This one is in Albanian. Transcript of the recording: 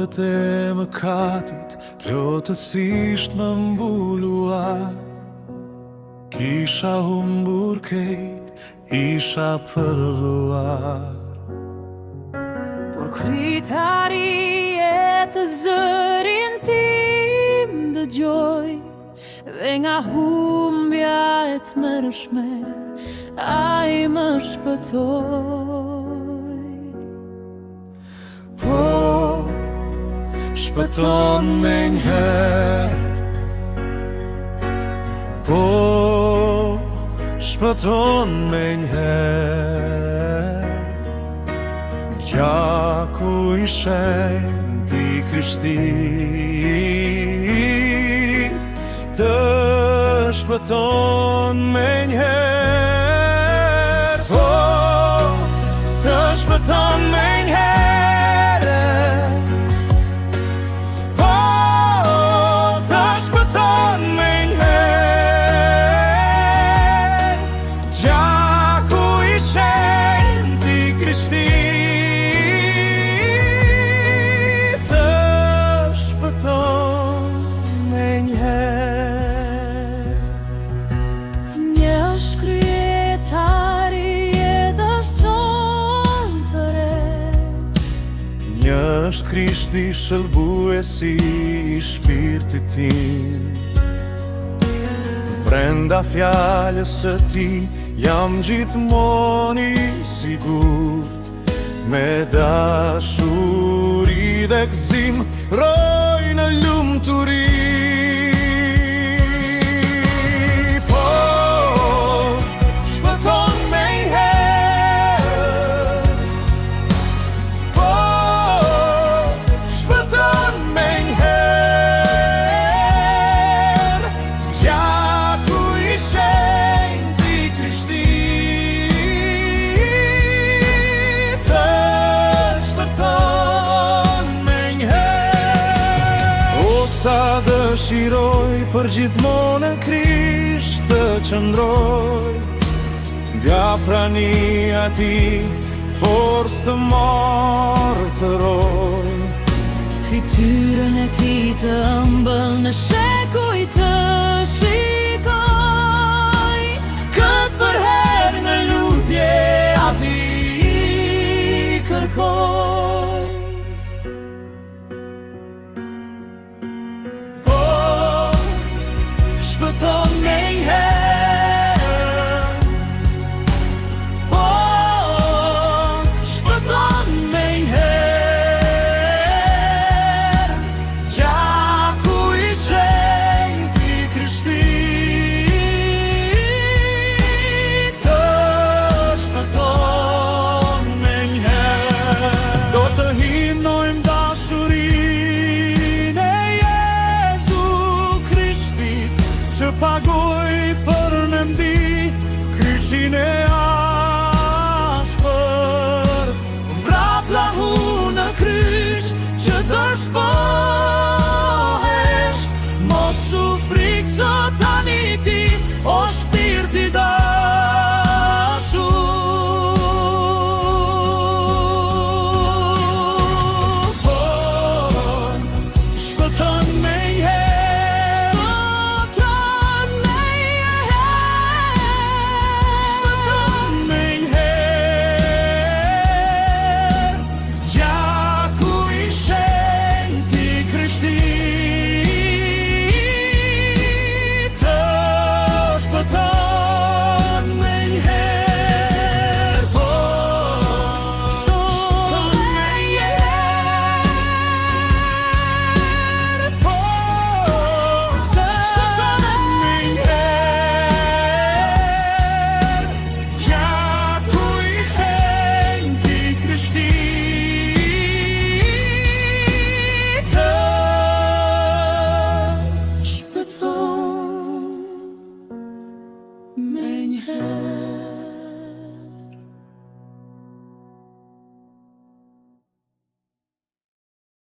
Lodhët e mëkatit plotësisht më mbuluar. Kisha humbur krejt, isha përluar. Por kritari e të zërin tim dëgjoj, dhe nga humbja e të mërshme ai më shpëtoi. Po, shpëton me njëherë. Po, shpëton me njëherë. Gjaku i shenjtë i Krishtit të shpëton me njëherë. Po, të shpëton me njëherë. Po, të shpëton me njëherë. Gjaku i shenjtë i Krishtit është Krishti shëlbuesi i shpirtit tim. Brenda fjalës së tij jam gjithmonë i sigurt. Me dashuri dhe gëzim roj në lumturi. Po, shpëton me sa dëshiroj për gjithmonë në Krisht të qëndroj. Nga prania tij forcë të martëroj. Fytyrën e tij të ëmbël në shekuj të shikoj. Këtë për herë në lutje atij kërkoj. Shpëton me njëherë. Po, shpëton me njëherë. Gjaku i shenjtë i Krishtit të shpëton me njëherë. Do të himnojmë dashurinë e Jezu Krishtit, që pagoj për në mbi kryqin e ashpër. Vrap lahu në kryq që të shpër.